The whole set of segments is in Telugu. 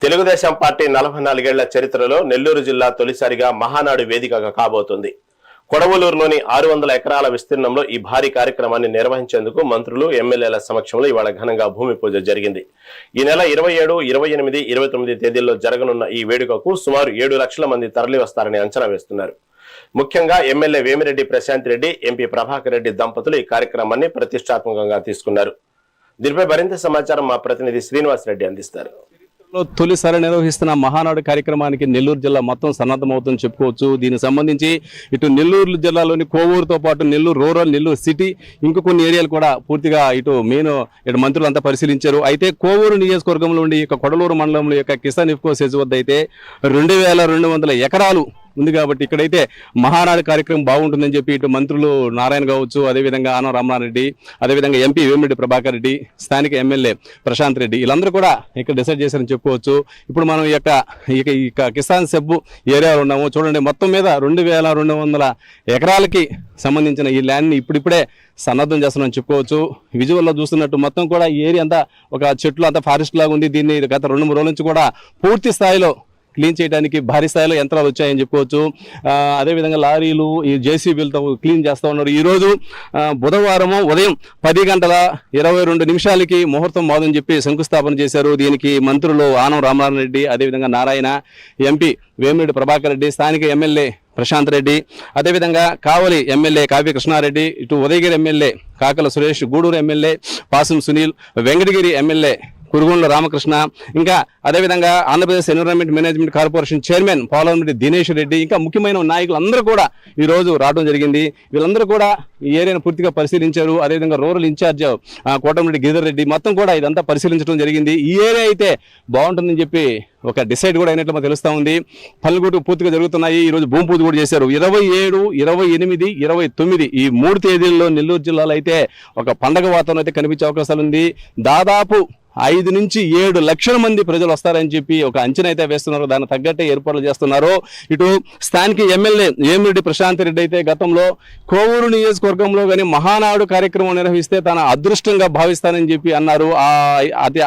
తెలుగుదేశం పార్టీ 44 ఏళ్ల చరిత్రలో నెల్లూరు జిల్లా తొలిసారిగా మహానాడు వేదికగా కాబోతుంది. కొడవలూరులోని 600 ఎకరాల విస్తీర్ణంలో ఈ భారీ కార్యక్రమాన్ని నిర్వహించేందుకు మంత్రులు, ఎమ్మెల్యేల సమక్షంలో ఇవాళ ఘనంగా భూమి పూజ జరిగింది. ఈ నెల 27, 28, 29 తేదీల్లో జరగనున్న ఈ వేడుకకు సుమారు 7 లక్షల మంది తరలి వస్తారని అంచనా వేస్తున్నారు. ముఖ్యంగా ఎమ్మెల్యే వేమిరెడ్డి ప్రశాంత్ రెడ్డి, ఎంపీ ప్రభాకర్ రెడ్డి దంపతులు ఈ కార్యక్రమాన్ని ప్రతిష్టాత్మకంగా తీసుకున్నారు. దీనిపై మరింత సమాచారం మా ప్రతినిధి శ్రీనివాస్ రెడ్డి అందిస్తారు. తొలిసారి నిర్వహిస్తున్న మహానాడు కార్యక్రమానికి నెల్లూరు జిల్లా మొత్తం సన్నద్ధమవుతుందని చెప్పుకోవచ్చు. దీనికి సంబంధించి ఇటు నెల్లూరు జిల్లాలోని కోవూరుతో పాటు నెల్లూరు రూరల్, నెల్లూరు సిటీ, ఇంకో కొన్ని ఏరియాలు కూడా పూర్తిగా ఇటు మంత్రులంతా పరిశీలించారు. అయితే కోవూరు నియోజకవర్గంలో ఉండి కొడలూరు మండలంలో కిసాన్ ఇఫ్కో సెజ్ వద్ద అయితే 2200 ఎకరాలు ఉంది కాబట్టి ఇక్కడైతే మహానాడు కార్యక్రమం బాగుంటుందని చెప్పి ఇటు మంత్రులు నారాయణ కావచ్చు, అదేవిధంగా ఆనం రామనారెడ్డి, అదేవిధంగా ఎంపీ వేమిరెడ్డి ప్రభాకర్ రెడ్డి, స్థానిక ఎమ్మెల్యే ప్రశాంత్ రెడ్డి వీళ్ళందరూ కూడా ఇక్కడ డిసైడ్ చేశారని చెప్పుకోవచ్చు. ఇప్పుడు మనం ఈ కిసాన్ సెబ్బు ఏరియాలో ఉన్నాము. చూడండి, మొత్తం మీద 2200 ఎకరాలకి సంబంధించిన ఈ ల్యాండ్ని ఇప్పుడిప్పుడే సన్నద్ధం చేస్తున్నామని చెప్పుకోవచ్చు. విజువల్లో చూస్తున్నట్టు మొత్తం కూడా ఈ ఏరియా అంతా ఒక చెట్లు అంతా ఫారెస్ట్ లాగా ఉంది. దీన్ని గత 2-3 రోజుల నుంచి కూడా పూర్తి స్థాయిలో క్లీన్ చేయడానికి భారీ స్థాయిలో యంత్రాలు వచ్చాయని చెప్పుకోవచ్చు. అదేవిధంగా లారీలు, ఈ జేసీబీలతో క్లీన్ చేస్తూ ఉన్నారు. ఈరోజు బుధవారం ఉదయం 10:22 ముహూర్తం బాగుందని చెప్పి శంకుస్థాపన చేశారు. దీనికి మంత్రులు ఆనం రామనారెడ్డి, అదేవిధంగా నారాయణ, ఎంపీ వేమిరెడ్డి ప్రభాకర్ రెడ్డి, స్థానిక ఎమ్మెల్యే ప్రశాంత్ రెడ్డి, అదేవిధంగా కావలి ఎమ్మెల్యే కావ్య కృష్ణారెడ్డి, ఇటు Udayagiri MLA Kakala Suresh, Gudur MLA Pasam Sunil, Venkatagiri MLA Kurugundla Ramakrishna, ఇంకా అదేవిధంగా Andhra Pradesh environment management corporation chairman Polavareddy Dinesh Reddy, ఇంకా ముఖ్యమైన నాయకులు అందరూ కూడా ఈరోజు రావడం జరిగింది. వీళ్ళందరూ కూడా ఈ ఏరియాను పూర్తిగా పరిశీలించారు. అదేవిధంగా రూరల్ ఇన్ఛార్జ్ కోటమిరెడ్డి గిరిధర్ రెడ్డి మొత్తం కూడా ఇదంతా పరిశీలించడం జరిగింది. ఈ ఏరియా అయితే బాగుంటుందని చెప్పి ఒక డిసైడ్ కూడా అయినట్లు మాకు తెలుస్తూ ఉంది. పనులు కూడా పూర్తిగా జరుగుతున్నాయి. ఈరోజు భూమి పూజ కూడా చేశారు. 27, 28, 29 ఈ 3 తేదీల్లో నెల్లూరు జిల్లాలో అయితే ఒక పండగ వాతావరణం అయితే కనిపించే అవకాశాలు ఉంది. దాదాపు 5 నుంచి 7 లక్షల మంది ప్రజలు వస్తారని చెప్పి ఒక అంచనా అయితే వేస్తున్నారు. దానికి తగ్గట్టే ఏర్పాట్లు చేస్తున్నారు. ఇటు స్థానిక ఎమ్మెల్యే వేమిరెడ్డి ప్రశాంత్ రెడ్డి అయితే గతంలో కోవూరు నియోజకవర్గంలో కానీ మహానాడు కార్యక్రమం నిర్వహిస్తే తన అదృష్టంగా భావిస్తానని చెప్పి అన్నారు.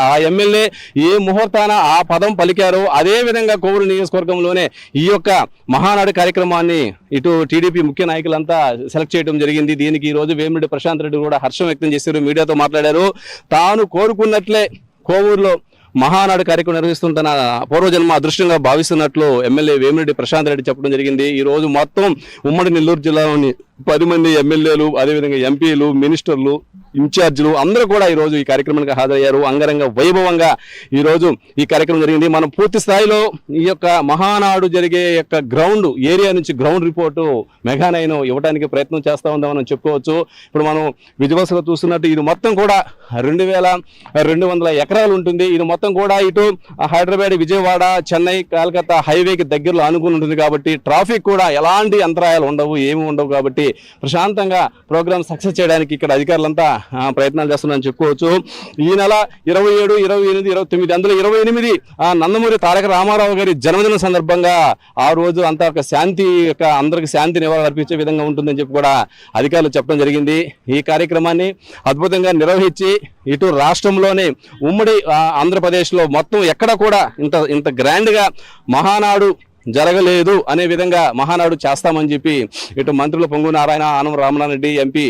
ఆ ఎమ్మెల్యే ఏ ముహూర్తాన ఆ పదం పలికారో అదే విధంగా కోవూరు నియోజకవర్గంలోనే ఈ యొక్క మహానాడు కార్యక్రమాన్ని ఇటు టీడీపీ ముఖ్య నాయకులంతా సెలెక్ట్ చేయడం జరిగింది. దీనికి ఈ రోజు వేమిరెడ్డి ప్రశాంత్ రెడ్డి కూడా హర్షం వ్యక్తం చేశారు. మీడియాతో మాట్లాడారు. తాను కోరుకున్నట్లే కోవూరులో మహానాడు కార్యక్రమం నిర్వహిస్తున్న తన పూర్వజన్మ అదృష్టంగా భావిస్తున్నట్లు ఎమ్మెల్యే వేమిరెడ్డి ప్రశాంత్ రెడ్డి చెప్పడం జరిగింది. ఈ రోజు మొత్తం ఉమ్మడి నెల్లూరు జిల్లాలోని 10 మంది ఎమ్మెల్యేలు, అదేవిధంగా ఎంపీలు, మినిస్టర్లు, ఇన్ఛార్జీలు అందరూ కూడా ఈరోజు ఈ కార్యక్రమానికి హాజరయ్యారు. అంగరంగ వైభవంగా ఈరోజు ఈ కార్యక్రమం జరిగింది. మనం పూర్తి స్థాయిలో ఈ యొక్క మహానాడు జరిగే యొక్క గ్రౌండ్ ఏరియా నుంచి గ్రౌండ్ రిపోర్టు మెగానైన్ ఇవ్వడానికి ప్రయత్నం చేస్తూ ఉందామని చెప్పుకోవచ్చు. ఇప్పుడు మనం విజువల్స్లో చూస్తున్నట్టు ఇది మొత్తం కూడా 2200 ఎకరాలు ఉంటుంది. ఇది మొత్తం కూడా ఇటు హైదరాబాద్, విజయవాడ, చెన్నై, కలకత్తా హైవేకి దగ్గరలో ఆనుకుని ఉంటుంది కాబట్టి ట్రాఫిక్ కూడా ఎలాంటి అంతరాయాలు ఉండవు, ఏమి ఉండవు. కాబట్టి ప్రశాంతంగా ప్రోగ్రామ్ సక్సెస్ చేయడానికి ఇక్కడ అధికారులంతా ప్రయత్నాలు చేస్తున్నారని చెప్పుకోవచ్చు. ఈ నెల 27, 28, 29 అందులో 28 నందమూరి తారక రామారావు గారి జన్మదిన సందర్భంగా ఆ రోజు అంతా ఒక శాంతి అందరికి శాంతి నివాళులు అర్పించే విధంగా ఉంటుందని చెప్పి కూడా అధికారులు చెప్పడం జరిగింది. ఈ కార్యక్రమాన్ని అద్భుతంగా నిర్వహించి ఇటు రాష్ట్రంలోనే ఉమ్మడి ఆంధ్రప్రదేశ్లో మొత్తం ఎక్కడ కూడా ఇంత గ్రాండ్గా మహానాడు జరగలేదు అనే విధంగా మహానాడు చేస్తామని చెప్పి ఇటు మంత్రులు పొంగు నారాయణ, ఆనం రామనారెడ్డి, ఎంపీ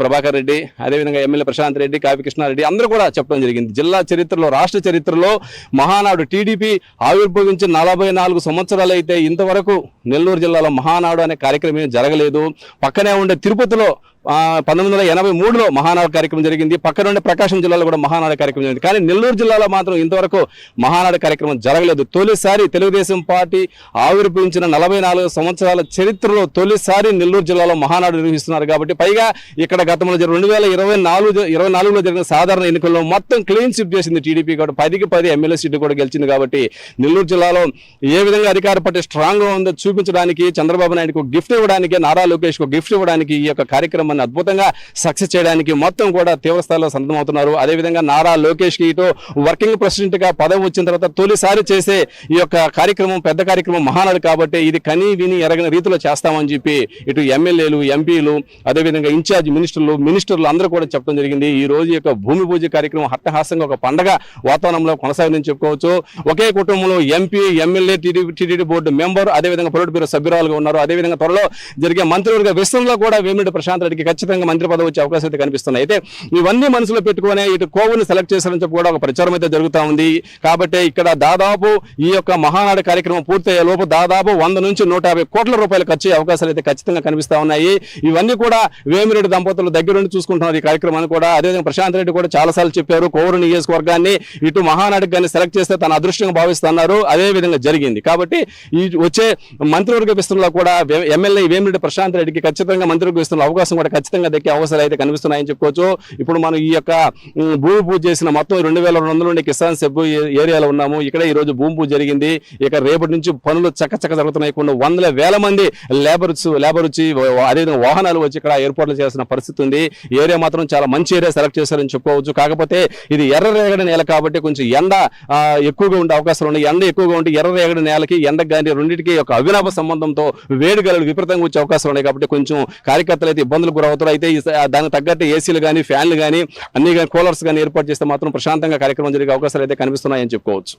ప్రభాకర్ రెడ్డి, అదేవిధంగా ఎమ్మెల్యే ప్రశాంత్ రెడ్డి, కావ్య కృష్ణారెడ్డి అందరూ కూడా చెప్పడం జరిగింది. జిల్లా చరిత్రలో, రాష్ట్ర చరిత్రలో మహానాడు టీడీపీ ఆవిర్భవించిన 44 సంవత్సరాలు అయితే ఇంతవరకు నెల్లూరు జిల్లాలో మహానాడు అనే కార్యక్రమం జరగలేదు. పక్కనే ఉండే తిరుపతిలో 1983లో మహానాడు కార్యక్రమం జరిగింది. పక్కన ఉండే ప్రకాశం జిల్లాలో కూడా మహానాడు కార్యక్రమం జరిగింది. కానీ నెల్లూరు జిల్లాలో మాత్రం ఇంతవరకు మహానాడు కార్యక్రమం జరగలేదు. తొలిసారి తెలుగుదేశం పార్టీ ఆవిర్భవించిన 44 సంవత్సరాల చరిత్రలో తొలిసారి నెల్లూరు జిల్లాలో మహానాడు నిర్వహిస్తున్నారు. కాబట్టి పైగా ఇక్కడ గతంలో 2024లో జరిగిన సాధారణ ఎన్నికల్లో మొత్తం క్లీన్ స్వీప్ చేసింది టీడీపీ. కూడా 10కి 10 ఎమ్మెల్యే సీట్లు కూడా గెలిచింది. కాబట్టి నెల్లూరు జిల్లాలో ఏ విధంగా అధికార పార్టీ స్ట్రాంగ్గా ఉందో చూపించడానికి, చంద్రబాబు నాయుడుకు గిఫ్ట్ ఇవ్వడానికి, నారా లోకేష్కు గిఫ్ట్ ఇవ్వడానికి ఈ యొక్క కార్యక్రమం కార్యక్రమాన్ని అద్భుతంగా సక్సెస్ చేయడానికి మొత్తం కూడా తీవ్రస్థాయిలో సన్నద్ధమవుతున్నారు. అదేవిధంగా నారా లోకేష్ కి ఇటు వర్కింగ్ ప్రెసిడెంట్ గా పదవి వచ్చిన తర్వాత తొలిసారి చేసే ఈ యొక్క కార్యక్రమం పెద్ద కార్యక్రమం మహానాడు కాబట్టి ఇది కని విని ఎరగని రీతిలో చేస్తామని చెప్పి ఇటు ఎమ్మెల్యేలు, ఎంపీలు, అదేవిధంగా ఇన్ఛార్జ్ మినిస్టర్లు అందరూ కూడా చెప్పడం జరిగింది. ఈ రోజు యొక్క భూమి పూజ కార్యక్రమం హట్టహాసంగా ఒక పండగ వాతావరణంలో కొనసాగిందని చెప్పుకోవచ్చు. ఒకే కుటుంబంలో MP, MLA, TTD board member, అదేవిధంగా పొలిట్ బ్యూరో సభ్యురాలుగా ఉన్నారు. అదేవిధంగా త్వరలో జరిగే మంత్రివర్గ విస్తరణలో కూడా వేమిరెడ్డి ప్రశాంత్ రెడ్డికి ఖచ్చితంగా మంత్రి పదవి వచ్చే అవకాశం అయితే కనిపిస్తున్నాయి. అయితే ఇవన్నీ మనసులో పెట్టుకునే ఇటు కోవుని సెలెక్ట్ చేశారని చెప్పి కూడా ఒక ప్రచారం అయితే జరుగుతూ ఉంది. కాబట్టి ఇక్కడ దాదాపు ఈ యొక్క మహానాడు కార్యక్రమం పూర్తయ్యే లోపు దాదాపు 100 నుంచి 150 కోట్ల రూపాయలు ఖర్చు అయ్యే అవకాశాలు అయితే ఖచ్చితంగా కనిపిస్తా ఉన్నాయి. ఇవన్నీ కూడా వేమిరెడ్డి దంపతులు దగ్గరుండి చూసుకుంటున్నారు ఈ కార్యక్రమాన్ని కూడా. అదేవిధంగా ప్రశాంత్ రెడ్డి కూడా చాలాసార్లు చెప్పారు కోవూరు నియోజకవర్గాన్ని ఇటు మహానాడుకి కానీ సెలెక్ట్ చేస్తే తన అదృష్టంగా భావిస్తున్నారు. అదే విధంగా జరిగింది. కాబట్టి ఈ వచ్చే మంత్రివర్గ విస్తరణలో కూడా ఎమ్మెల్యే వేమిరెడ్డి ప్రశాంత్ రెడ్డికి ఖచ్చితంగా మంత్రివర్గ విస్తరణలో అవకాశం కూడా ఖచ్చితంగా దక్కే అవకాశాలు అయితే కనిపిస్తున్నాయని చెప్పుకోవచ్చు. ఇప్పుడు మనం ఈ యొక్క భూమి పూజ చేసిన మొత్తం 2200 నుండి కిసాన్ సెబ్బు ఏరియాలో ఉన్నాము. ఇక్కడ ఈ రోజు భూమి పూజ జరిగింది. ఇక రేపటి నుంచి పనులు చక్కచక్క జరుగుతున్నాయి. కొన్ని వందల వేల మంది లేబర్ వచ్చి అదేవిధంగా వాహనాలు వచ్చి ఇక్కడ ఏర్పాట్లు చేయాల్సిన పరిస్థితి ఉంది. ఏరియా మాత్రం చాలా మంచి ఏరియా సెలెక్ట్ చేశారని చెప్పుకోవచ్చు. కాకపోతే ఇది ఎర్రరేగడి నేల కాబట్టి కొంచెం ఎండ ఎక్కువగా ఉండే అవకాశాలు ఉన్నాయి. ఎండ ఎక్కువగా ఉంటే ఎర్రరేగడి నేలకి ఎండకు కానీ రెండింటికి ఒక అవినాభ సంబంధంతో వేడిగాలు విపరీతంగా వచ్చే అవకాశాలు ఉన్నాయి. కాబట్టి కొంచెం కార్యకర్తలు అయితే ఇబ్బందులు గురవుతారు. అయితే దానికి తగ్గట్టు ఏసీలు కానీ, ఫ్యాన్లు కానీ, అన్ని కూలర్స్ కానీ ఏర్పాటు చేస్తే మాత్రం ప్రశాంతంగా కార్యక్రమం జరిగే అవకాశాలు అయితే కనిపిస్తున్నాయని చెప్పుకోవచ్చు.